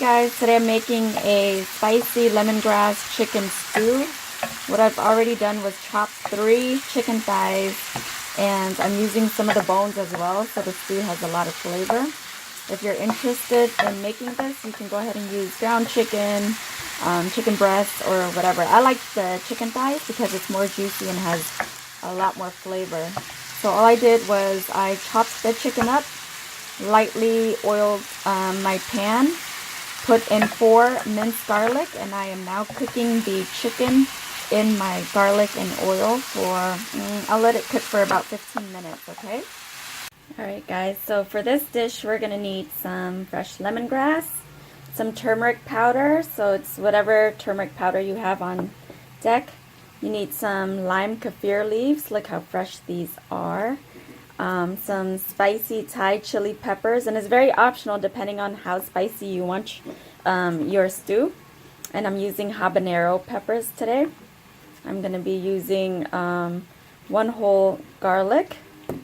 guys, today I'm making a spicy lemongrass chicken stew. What I've already done was chop 3 chicken thighs, and I'm using some of the bones as well, so the stew has a lot of flavor. If you're interested in making this, you can go ahead and use ground chicken, chicken breast, or whatever. I like the chicken thighs because it's more juicy and has a lot more flavor. So all I did was I chopped the chicken up, lightly oiled my pan, put in 4 minced garlic, and I am now cooking the chicken in my garlic and oil for, I'll let it cook for about 15 minutes, okay? Alright guys, so for this dish we're going to need some fresh lemongrass, some turmeric powder, so it's whatever turmeric powder you have on deck. You need some lime kaffir leaves, look how fresh these are. Some spicy Thai chili peppers, and it's very optional depending on how spicy you want your stew. And I'm using habanero peppers today. I'm going to be using 1 whole garlic.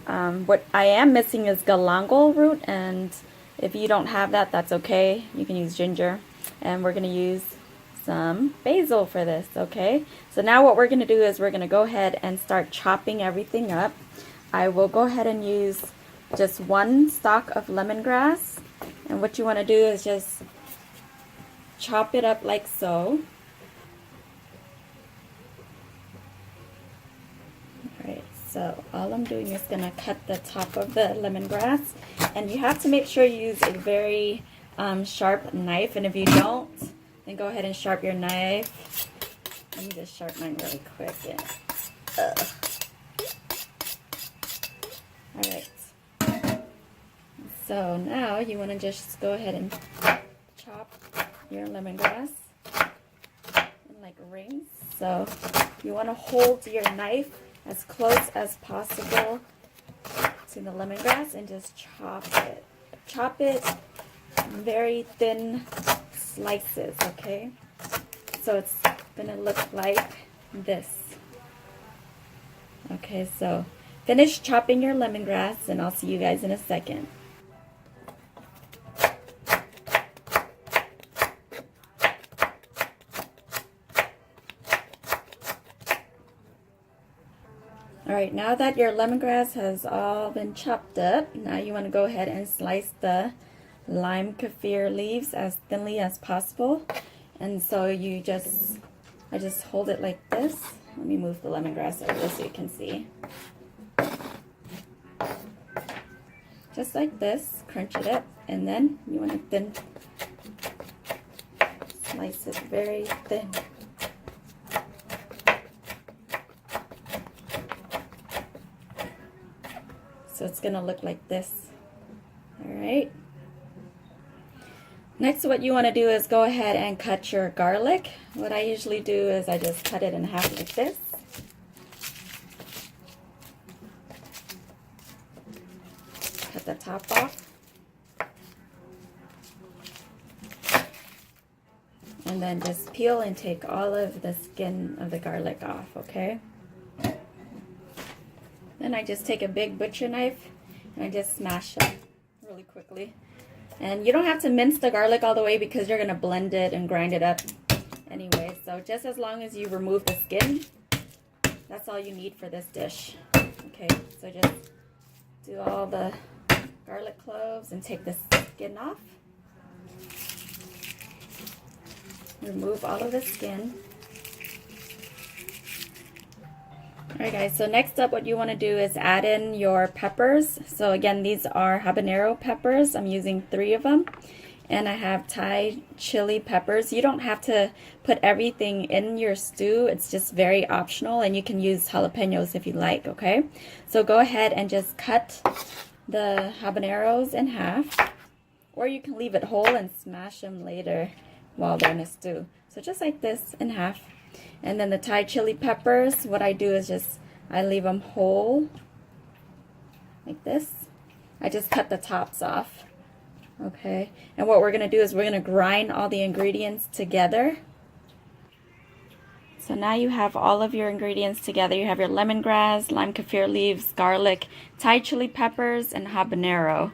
What I am missing is galangal root, and if you don't have that, that's okay. You can use ginger. And we're going to use some basil for this, okay? So now what we're going to do is we're going to go ahead and start chopping everything up. I will go ahead and use just 1 stalk of lemongrass, and what you want to do is just chop it up like so. Alright, so all I'm doing is going to cut the top of the lemongrass, and you have to make sure you use a very sharp knife, and if you don't, then go ahead and sharpen your knife. Let me just sharpen mine really quick. Alright, so now you want to just go ahead and chop your lemongrass in like rings. So you want to hold your knife as close as possible to the lemongrass and just chop it. Chop it very thin slices, okay? So it's going to look like this. Okay, so finish chopping your lemongrass, and I'll see you guys in a second. Alright, now that your lemongrass has all been chopped up, now you want to go ahead and slice the lime kaffir leaves as thinly as possible. And so I just hold it like this. Let me move the lemongrass over so you can see. Just like this, crunch it up, and then you want to thin slice it very thin. So it's going to look like this. Alright. Next, what you want to do is go ahead and cut your garlic. What I usually do is I just cut it in half like this. Cut the top off. And then just peel and take all of the skin of the garlic off, okay? Then I just take a big butcher knife and I just smash it really quickly. And you don't have to mince the garlic all the way because you're going to blend it and grind it up anyway. So just as long as you remove the skin, that's all you need for this dish. Okay, so just do all the garlic cloves and take the skin off. Remove all of the skin. Alright guys, so next up what you want to do is add in your peppers. So again, these are habanero peppers. I'm using 3 of them. And I have Thai chili peppers. You don't have to put everything in your stew. It's just very optional, and you can use jalapenos if you like, okay? So go ahead and just cut the habaneros in half. Or you can leave it whole and smash them later while they're in a stew. So just like this, in half. And then the Thai chili peppers, what I do is just, I leave them whole, like this. I just cut the tops off, okay? And what we're going to do is we're going to grind all the ingredients together. So now you have all of your ingredients together. You have your lemongrass, lime kaffir leaves, garlic, Thai chili peppers, and habaneros.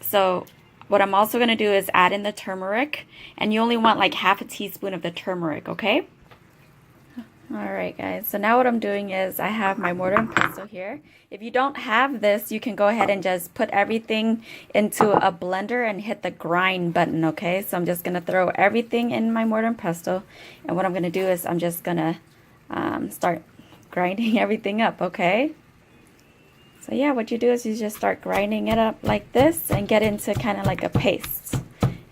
So what I'm also going to do is add in the turmeric, and you only want like half a teaspoon of the turmeric, okay? Alright guys, so now what I'm doing is I have my mortar and pestle here. If you don't have this, you can go ahead and just put everything into a blender and hit the grind button, okay? So I'm just going to throw everything in my mortar and pestle, and what I'm going to do is I'm just going to start grinding everything up, okay? So yeah, what you do is you just start grinding it up like this and get into kind of like a paste.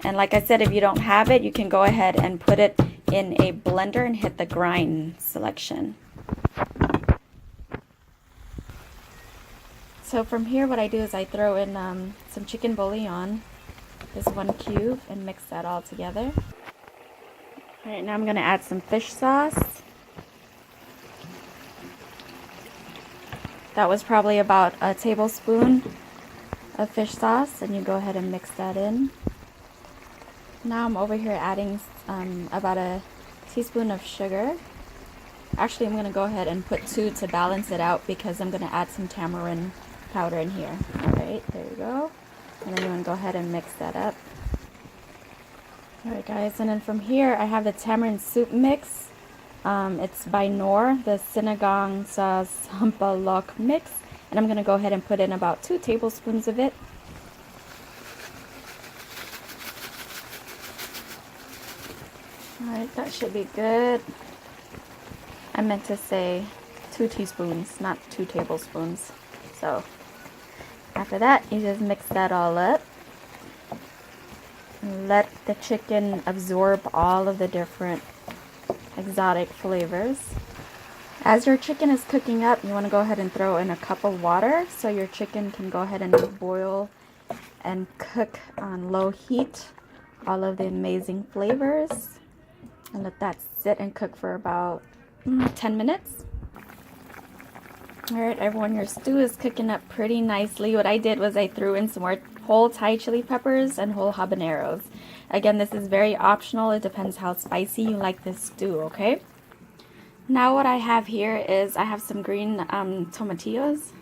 And like I said, if you don't have it, you can go ahead and put it in a blender and hit the grind selection. So from here, what I do is I throw in some chicken bouillon, this 1 cube, and mix that all together. All right, now I'm going to add some fish sauce. That was probably about a tablespoon of fish sauce, and you go ahead and mix that in. Now I'm over here adding about a teaspoon of sugar. Actually, I'm going to go ahead and put 2 to balance it out because I'm going to add some tamarind powder in here. Alright, there you go. And then you want to go ahead and mix that up. Alright guys, and then from here I have the tamarind soup mix. It's by Knorr, the Sinigang sa Sampalok mix. And I'm going to go ahead and put in about 2 tablespoons of it. Alright, that should be good. I meant to say 2 teaspoons, not 2 tablespoons. So after that, you just mix that all up. Let the chicken absorb all of the different exotic flavors. As your chicken is cooking up, you want to go ahead and throw in a cup of water so your chicken can go ahead and boil and cook on low heat all of the amazing flavors. And let that sit and cook for about 10 minutes. Alright everyone, your stew is cooking up pretty nicely. What I did was I threw in some more whole Thai chili peppers and whole habaneros. Again, this is very optional. It depends how spicy you like this stew, okay? Now what I have here is I have some green tomatillos.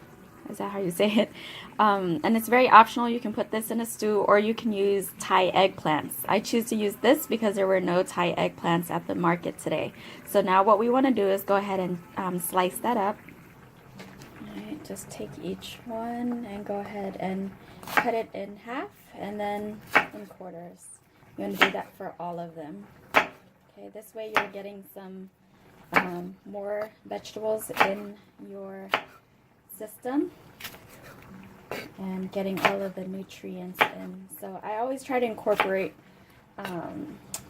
Is that how you say it? And it's very optional. You can put this in a stew or you can use Thai eggplants. I choose to use this because there were no Thai eggplants at the market today. So now what we want to do is go ahead and slice that up. Alright, just take each one and go ahead and cut it in half and then in quarters. You want to do that for all of them. Okay, this way you're getting some more vegetables in your system and getting all of the nutrients in. So I always try to incorporate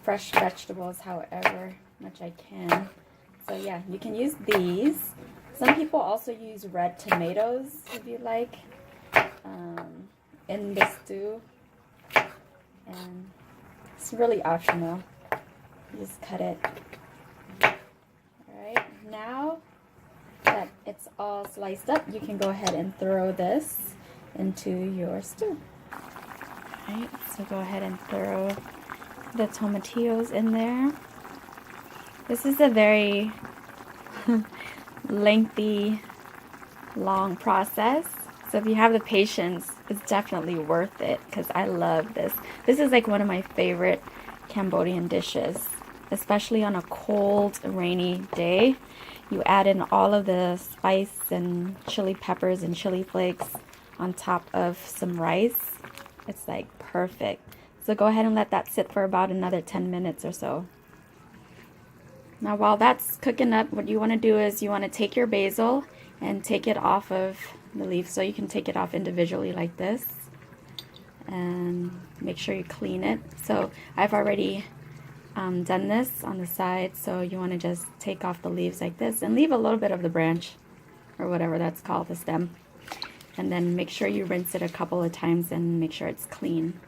fresh vegetables however much I can. So yeah, you can use these. Some people also use red tomatoes if you like in the stew, and it's really optional. You just cut it. Alright, now that it's all sliced up, you can go ahead and throw this into your stew. Alright, so go ahead and throw the tomatillos in there. This is a very lengthy, long process. So if you have the patience, it's definitely worth it because I love this. This is like one of my favorite Cambodian dishes, especially on a cold, rainy day. You add in all of the spice and chili peppers and chili flakes on top of some rice. It's like perfect. So go ahead and let that sit for about another 10 minutes or so. Now while that's cooking up, what you want to do is you want to take your basil and take it off of the leaf. So you can take it off individually like this. And make sure you clean it. So I've already done this on the side. So you want to just take off the leaves like this and leave a little bit of the branch or whatever that's called, the stem. And then make sure you rinse it a couple of times and make sure it's clean.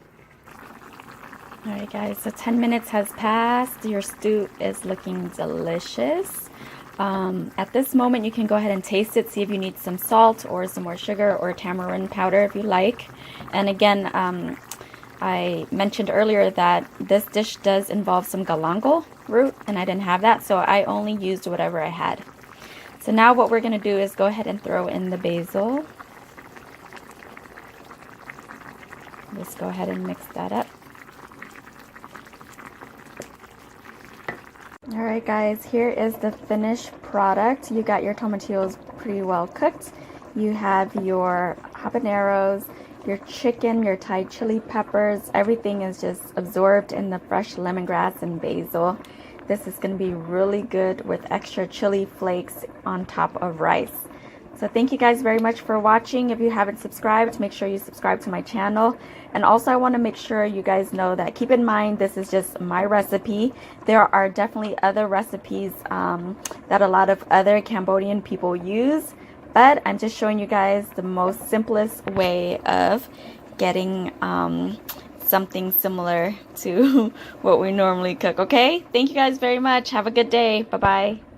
Alright guys, so 10 minutes has passed. Your stew is looking delicious. At this moment you can go ahead and taste it, see if you need some salt or some more sugar or tamarind powder if you like. And again, I mentioned earlier that this dish does involve some galangal root and I didn't have that, so I only used whatever I had. So now what we're going to do is go ahead and throw in the basil. Just go ahead and mix that up. Alright guys, here is the finished product. You got your tomatillos pretty well cooked. You have your habaneros, your chicken, your Thai chili peppers. Everything is just absorbed in the fresh lemongrass and basil. This is going to be really good with extra chili flakes on top of rice. So thank you guys very much for watching. If you haven't subscribed, make sure you subscribe to my channel. And also I want to make sure you guys know that, keep in mind, this is just my recipe. There are definitely other recipes that a lot of other Cambodian people use. But I'm just showing you guys the most simplest way of getting something similar to what we normally cook, okay? Thank you guys very much. Have a good day. Bye-bye.